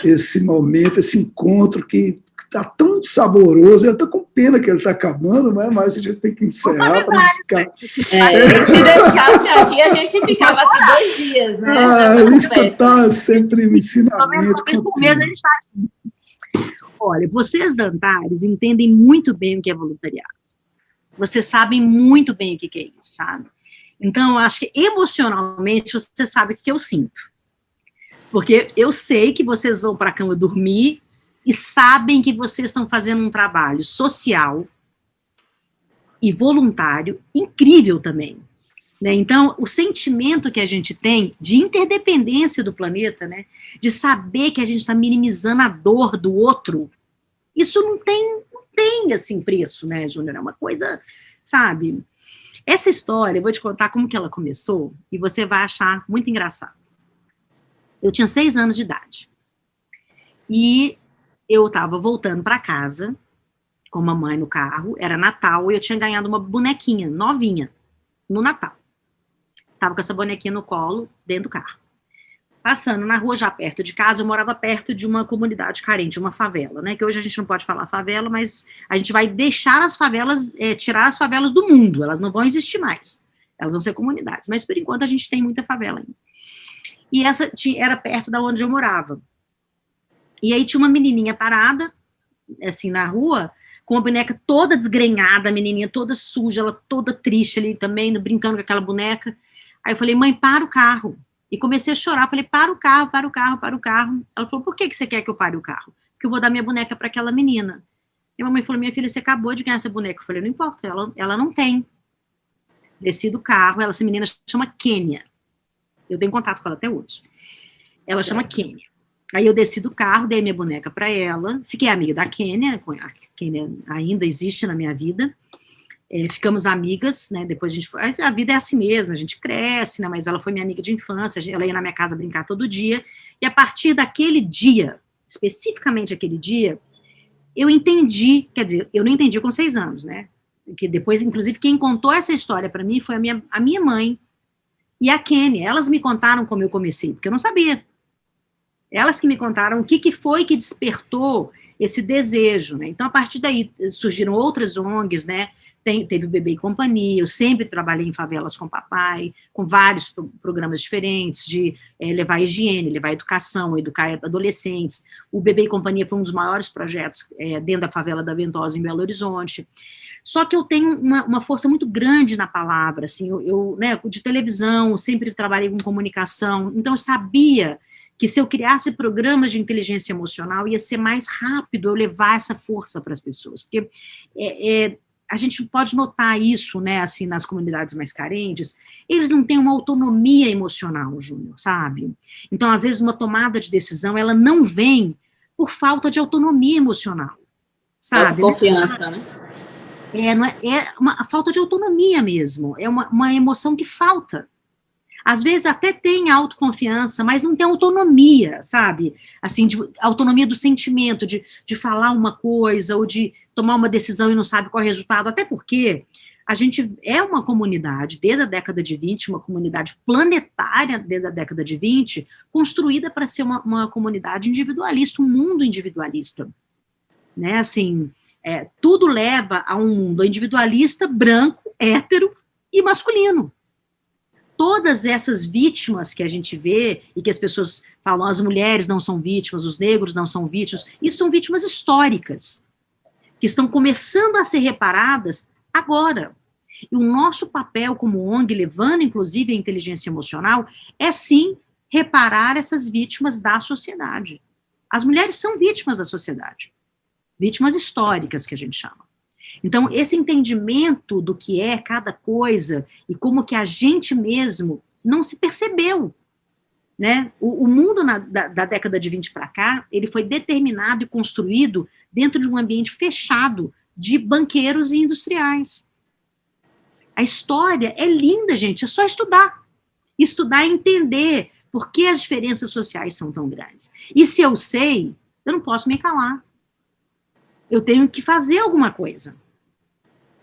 esse momento, esse encontro que está tão saboroso. Eu estou com pena que ele está acabando, né? Mas a gente tem que encerrar para não ficar... Se deixasse aqui, a gente ficava aqui 2 dias, né? Escutar sempre o ensinamento. Uma vez por mês a gente está aqui. Olha, vocês da Antares entendem muito bem o que é voluntariado. Vocês sabem muito bem o que é isso, sabe? Então, eu acho que emocionalmente você sabe o que eu sinto. Porque eu sei que vocês vão para a cama dormir e sabem que vocês estão fazendo um trabalho social e voluntário incrível também. Né? Então, o sentimento que a gente tem de interdependência do planeta, né? De saber que a gente está minimizando a dor do outro, isso não tem assim, preço, né, Júnior? É uma coisa, sabe? Essa história, eu vou te contar como que ela começou e você vai achar muito engraçado. Eu tinha 6 anos de idade. E eu estava voltando para casa com a mamãe no carro, era Natal, e eu tinha ganhado uma bonequinha novinha no Natal. Estava com essa bonequinha no colo, dentro do carro. Passando na rua, já perto de casa, eu morava perto de uma comunidade carente, uma favela, né? Que hoje a gente não pode falar favela, mas a gente vai deixar as favelas, tirar as favelas do mundo, elas não vão existir mais. Elas vão ser comunidades, mas por enquanto a gente tem muita favela ainda. E essa era perto da onde eu morava. E aí tinha uma menininha parada, assim, na rua, com a boneca toda desgrenhada, a menininha toda suja, ela toda triste ali também, brincando com aquela boneca. Aí eu falei, mãe, para o carro. E comecei a chorar, falei, para o carro, para o carro, para o carro. Ela falou, por que você quer que eu pare o carro? Porque eu vou dar minha boneca para aquela menina. E a mamãe falou, minha filha, você acabou de ganhar essa boneca. Eu falei, não importa, ela não tem. Desci do carro, essa menina chama Kênia. Eu tenho contato com ela até hoje. Ela chama Kênia. Aí eu desci do carro, dei minha boneca para ela, fiquei amiga da Kênia, a Kênia ainda existe na minha vida. Ficamos amigas, né, depois a vida é assim mesmo, a gente cresce, né, mas ela foi minha amiga de infância, ela ia na minha casa brincar todo dia, e a partir daquele dia, especificamente aquele dia, eu entendi, quer dizer, eu não entendi com 6 anos, né, que depois, inclusive, quem contou essa história para mim foi a minha mãe e a Kênia, elas me contaram como eu comecei, porque eu não sabia, elas que me contaram o que foi que despertou esse desejo, né, então a partir daí surgiram outras ONGs, né, teve o Bebê e Companhia, eu sempre trabalhei em favelas com o papai, com vários programas diferentes, de levar higiene, levar educação, educar adolescentes. O Bebê e Companhia foi um dos maiores projetos dentro da favela da Ventosa, em Belo Horizonte. Só que eu tenho uma força muito grande na palavra, assim, né, de televisão, sempre trabalhei com comunicação, então eu sabia que se eu criasse programas de inteligência emocional, ia ser mais rápido eu levar essa força para as pessoas, porque a gente pode notar isso, né, assim, nas comunidades mais carentes, eles não têm uma autonomia emocional, Júnior, sabe? Então, às vezes, uma tomada de decisão, ela não vem por falta de autonomia emocional, sabe? Confiança, né? É uma falta de autonomia mesmo, é uma emoção que falta. Às vezes até tem autoconfiança, mas não tem autonomia, sabe? Assim, autonomia do sentimento, de falar uma coisa, ou de tomar uma decisão e não sabe qual é o resultado, até porque a gente é uma comunidade, desde a década de 20, uma comunidade planetária desde a década de 20, construída para ser uma comunidade individualista, um mundo individualista. Né? Assim, tudo leva a um mundo individualista, branco, hétero e masculino. Todas essas vítimas que a gente vê, e que as pessoas falam, as mulheres não são vítimas, os negros não são vítimas, isso são vítimas históricas, que estão começando a ser reparadas agora. E o nosso papel como ONG, levando inclusive a inteligência emocional, é sim reparar essas vítimas da sociedade. As mulheres são vítimas da sociedade, vítimas históricas que a gente chama. Então, esse entendimento do que é cada coisa e como que a gente mesmo não se percebeu, né? O mundo da década de 20 para cá, ele foi determinado e construído dentro de um ambiente fechado de banqueiros e industriais. A história é linda, gente, é só estudar. Estudar e entender por que as diferenças sociais são tão grandes. E se eu sei, eu não posso me calar. Eu tenho que fazer alguma coisa.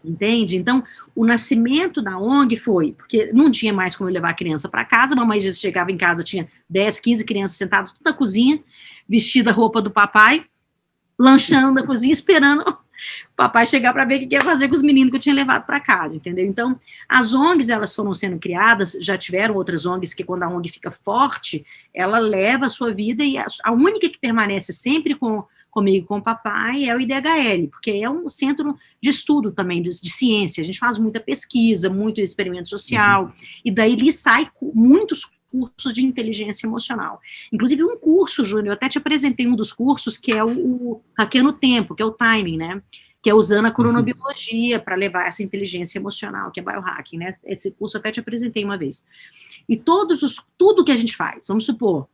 Entende? Então, o nascimento da ONG foi, porque não tinha mais como levar a criança para casa, a mamãe já chegava em casa, tinha 10, 15 crianças sentadas tudo na cozinha, vestida a roupa do papai, lanchando na cozinha, esperando o papai chegar para ver o que ia fazer com os meninos que eu tinha levado para casa, entendeu? Então, as ONGs, elas foram sendo criadas, já tiveram outras ONGs que quando a ONG fica forte, ela leva a sua vida e a única que permanece sempre comigo, com o papai, é o IDHL, porque é um centro de estudo também, de ciência. A gente faz muita pesquisa, muito experimento social, e daí ali sai muitos cursos de inteligência emocional. Inclusive um curso, Júnior, eu até te apresentei um dos cursos, que é o Hackeando o Tempo, que é o timing, né? Que é usando a cronobiologia para levar essa inteligência emocional, que é biohacking, né? Esse curso eu até te apresentei uma vez. E tudo que a gente faz, vamos supor,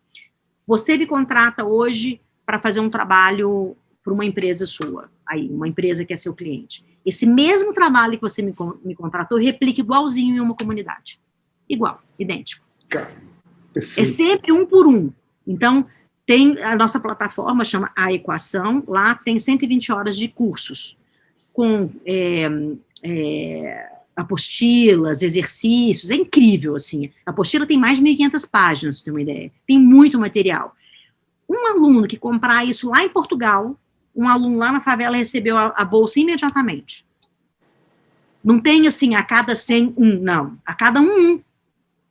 você me contrata hoje para fazer um trabalho para uma empresa sua, aí, uma empresa que é seu cliente. Esse mesmo trabalho que você me contratou, replica igualzinho em uma comunidade. Igual, idêntico. Perfeito. É sempre um por um. Então, tem a nossa plataforma, chama A Equação, lá tem 120 horas de cursos, com apostilas, exercícios, é incrível, assim. A apostila tem mais de 1.500 páginas, pra ter uma ideia. Tem muito material. Um aluno que comprar isso lá em Portugal, um aluno lá na favela recebeu a bolsa imediatamente. Não tem, assim, a cada 100, não. A cada um.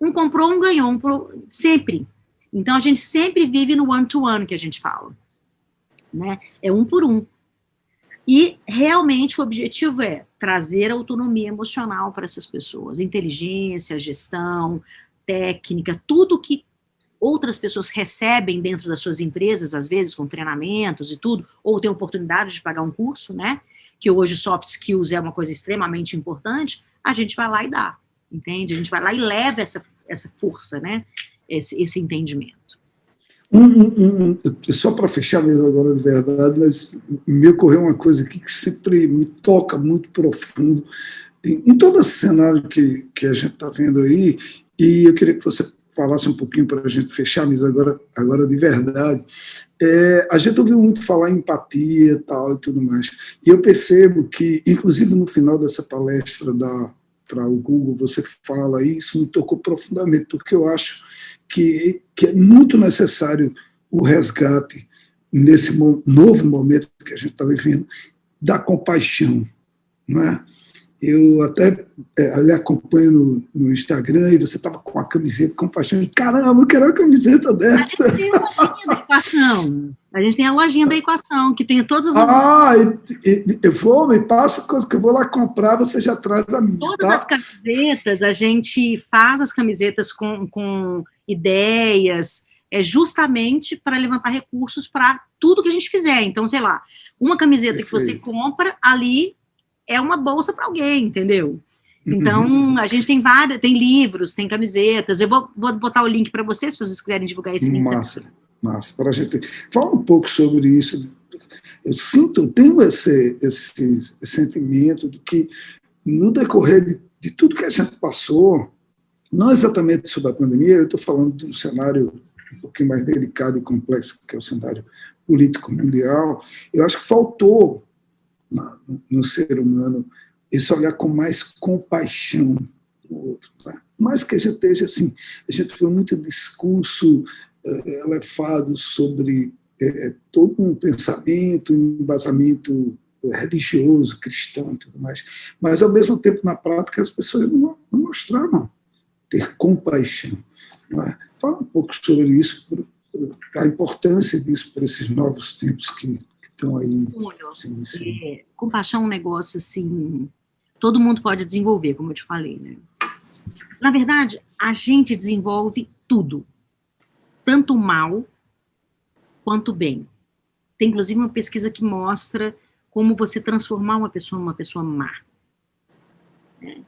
Um comprou, um ganhou, sempre. Então, a gente sempre vive no one-to-one, que a gente fala. Né? É um por um. E, realmente, o objetivo é trazer autonomia emocional para essas pessoas. Inteligência, gestão, técnica, tudo que outras pessoas recebem dentro das suas empresas, às vezes com treinamentos e tudo, ou tem oportunidade de pagar um curso, né? Que hoje soft skills é uma coisa extremamente importante, a gente vai lá e dá, entende? A gente vai lá e leva essa força, né? Esse entendimento. Só para fechar mesmo agora de verdade, mas me ocorreu uma coisa aqui que sempre me toca muito profundo em todo esse cenário que a gente está vendo aí, e eu queria que você falasse um pouquinho para a gente fechar, mas agora de verdade. A gente ouviu muito falar em empatia tal, e tudo mais, e eu percebo que, inclusive no final dessa palestra para o Google, você fala isso, me tocou profundamente, porque eu acho que é muito necessário o resgate, nesse novo momento que a gente está vivendo, da compaixão, não é? Eu até lhe acompanho no Instagram, e você estava com a camiseta Compaixão. Caramba, eu quero uma camiseta dessa. A gente tem a lojinha da Equação. A gente tem a lojinha da Equação, que tem todas as eu me passa coisa que eu vou lá comprar, você já traz a minha. Todas as camisetas, a gente faz as camisetas com ideias, justamente para levantar recursos para tudo que a gente fizer. Então, sei lá, uma camiseta Perfeito. Que você compra, ali é uma bolsa para alguém, entendeu? Então, a gente tem tem livros, tem camisetas. Eu vou botar o link para vocês, se vocês quiserem divulgar esse link. Massa. Para a gente fala um pouco sobre isso. Eu tenho esse sentimento de que, no decorrer de tudo que a gente passou, não exatamente sobre a pandemia, eu estou falando de um cenário um pouquinho mais delicado e complexo, que é o cenário político mundial, eu acho que faltou no ser humano esse olhar com mais compaixão para o outro. Né? Mais que a gente esteja assim, a gente foi muito discurso elevado sobre todo um pensamento, um embasamento religioso, cristão e tudo mais, mas ao mesmo tempo na prática as pessoas não mostraram ter compaixão. Não é? Fala um pouco sobre isso, a importância disso para esses novos tempos que estão aí. Compaixão é um negócio assim, todo mundo pode desenvolver, como eu te falei, né? Na verdade, a gente desenvolve tudo, tanto o mal quanto o bem. Tem inclusive uma pesquisa que mostra como você transformar uma pessoa numa pessoa má. Né?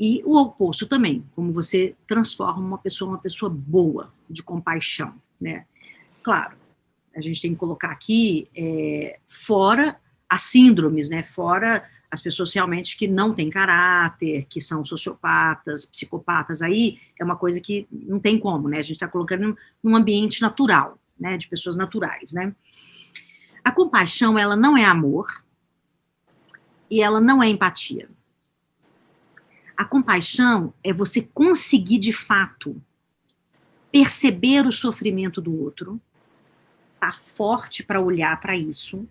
E o oposto também, como você transforma uma pessoa boa, de compaixão. Né? Claro, a gente tem que colocar aqui fora as síndromes, né? Fora as pessoas realmente que não têm caráter, que são sociopatas, psicopatas, aí é uma coisa que não tem como, né? A gente está colocando num ambiente natural, né? De pessoas naturais, né? A compaixão, ela não é amor, e ela não é empatia. A compaixão é você conseguir, de fato, perceber o sofrimento do outro, tá forte para olhar para isso,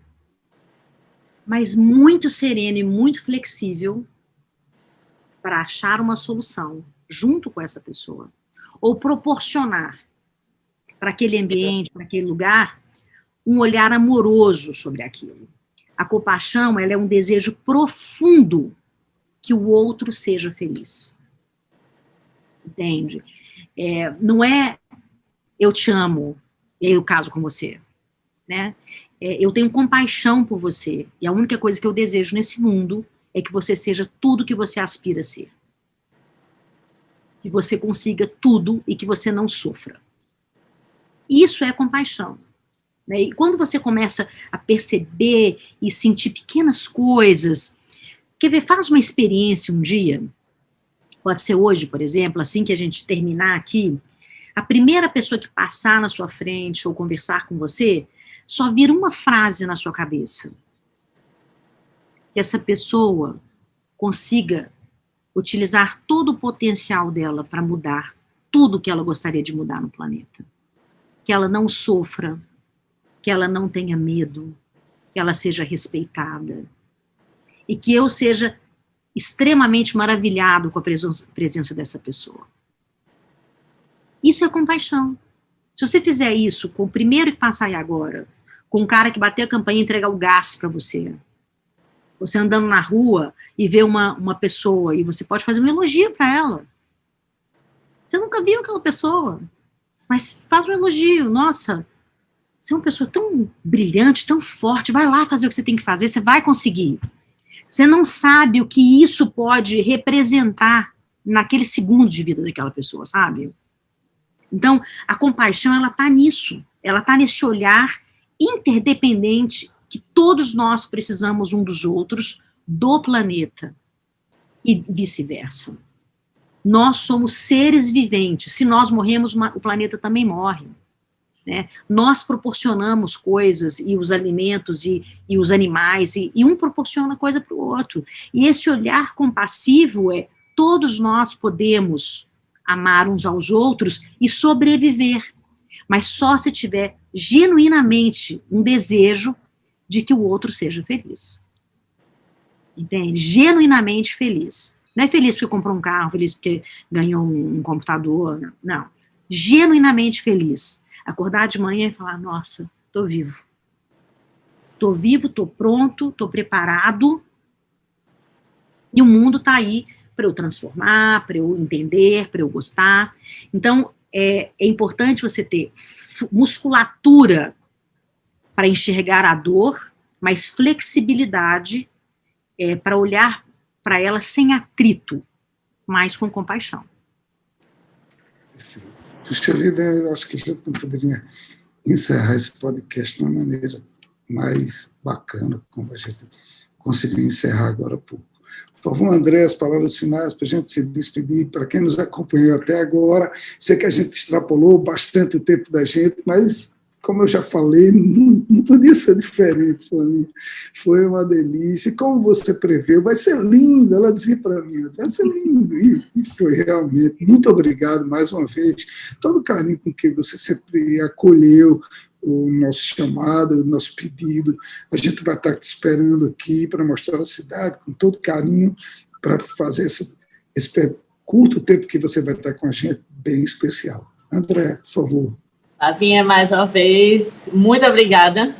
mas muito sereno e muito flexível para achar uma solução junto com essa pessoa, ou proporcionar para aquele ambiente, para aquele lugar, um olhar amoroso sobre aquilo. A compaixão, ela é um desejo profundo que o outro seja feliz. Entende? Não é eu te amo, e aí eu caso com você, né? Eu tenho compaixão por você, e a única coisa que eu desejo nesse mundo é que você seja tudo que você aspira a ser. Que você consiga tudo e que você não sofra. Isso é compaixão. Né? E quando você começa a perceber e sentir pequenas coisas, quer ver, faz uma experiência um dia, pode ser hoje, por exemplo, assim que a gente terminar aqui, a primeira pessoa que passar na sua frente ou conversar com você, só vir uma frase na sua cabeça. Que essa pessoa consiga utilizar todo o potencial dela para mudar tudo que ela gostaria de mudar no planeta. Que ela não sofra, que ela não tenha medo, que ela seja respeitada. E que eu seja extremamente maravilhado com a presença dessa pessoa. Isso é compaixão. Se você fizer isso com o primeiro que passar aí agora, com um cara que bater a campainha e entregar o gás para você, você andando na rua e vê uma pessoa e você pode fazer um elogio para ela. Você nunca viu aquela pessoa, mas faz um elogio. Nossa, você é uma pessoa tão brilhante, tão forte, vai lá fazer o que você tem que fazer, você vai conseguir. Você não sabe o que isso pode representar naquele segundo de vida daquela pessoa, sabe? Então, a compaixão, ela está nisso. Ela está nesse olhar interdependente que todos nós precisamos um dos outros, do planeta, e vice-versa. Nós somos seres viventes. Se nós morremos, o planeta também morre. Né? Nós proporcionamos coisas, e os alimentos, e os animais, e um proporciona coisa para o outro. E esse olhar compassivo todos nós podemos amar uns aos outros e sobreviver, mas só se tiver genuinamente um desejo de que o outro seja feliz. Entende? Genuinamente feliz. Não é feliz porque comprou um carro, feliz porque ganhou um computador, não. Genuinamente feliz. Acordar de manhã e falar, nossa, estou vivo. Estou vivo, estou pronto, estou preparado, e o mundo está aí para eu transformar, para eu entender, para eu gostar. Então, é importante você ter musculatura para enxergar a dor, mas flexibilidade para olhar para ela sem atrito, mas com compaixão. Puxa vida, eu acho que a gente não poderia encerrar esse podcast de uma maneira mais bacana, como a gente conseguiu encerrar agora há pouco. Por favor, André, as palavras finais para a gente se despedir, para quem nos acompanhou até agora. Sei que a gente extrapolou bastante o tempo da gente, mas, como eu já falei, não podia ser diferente para mim. Foi uma delícia. E como você preveu, vai ser lindo. Ela dizia para mim, vai ser lindo. E foi realmente. Muito obrigado mais uma vez. Todo o carinho com que você sempre acolheu o nosso chamado, o nosso pedido. A gente vai estar te esperando aqui para mostrar a cidade com todo carinho, para fazer esse curto tempo que você vai estar com a gente, bem especial. André, por favor. Flavinha, mais uma vez, muito obrigada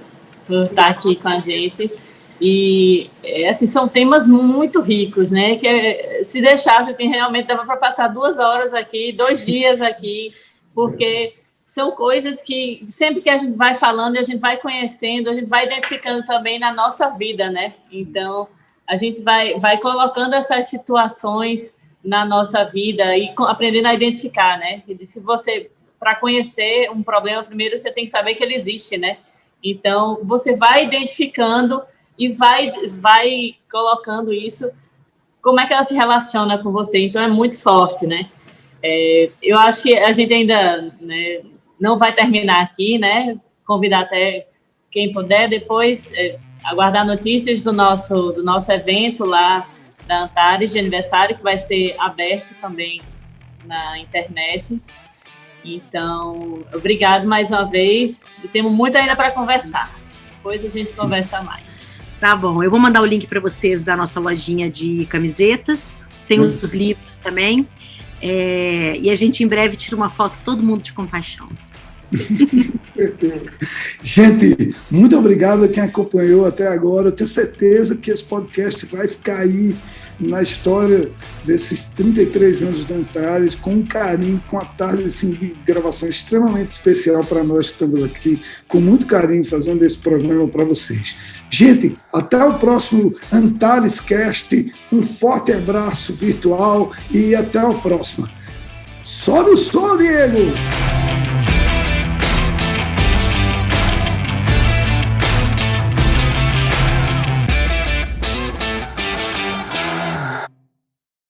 por estar aqui com a gente. E, assim, são temas muito ricos, né? Que se deixasse, assim, realmente dava para passar 2 horas aqui, 2 dias aqui, porque são coisas que sempre que a gente vai falando, a gente vai conhecendo, a gente vai identificando também na nossa vida, né? Então, a gente vai colocando essas situações na nossa vida e aprendendo a identificar, né? E se você, para conhecer um problema, primeiro você tem que saber que ele existe, né? Então, você vai identificando e vai colocando isso, como é que ela se relaciona com você. Então, é muito forte, né? Eu acho que a gente ainda, né, não vai terminar aqui, né? Convidar até quem puder depois aguardar notícias do nosso evento lá da Antares de aniversário, que vai ser aberto também na internet. Então, obrigado mais uma vez. E temos muito ainda para conversar. Depois a gente conversa mais. Tá bom, eu vou mandar o link para vocês da nossa lojinha de camisetas. Tem os livros também. E a gente em breve tira uma foto, todo mundo de compaixão. Gente, muito obrigado a quem acompanhou até agora. Eu tenho certeza que esse podcast vai ficar aí na história desses 33 anos da Antares, com um carinho, com uma tarde assim, de gravação extremamente especial para nós que estamos aqui, com muito carinho, fazendo esse programa para vocês. Gente, até o próximo Antares Cast, um forte abraço virtual e até o próximo. Sobe o som, Diego!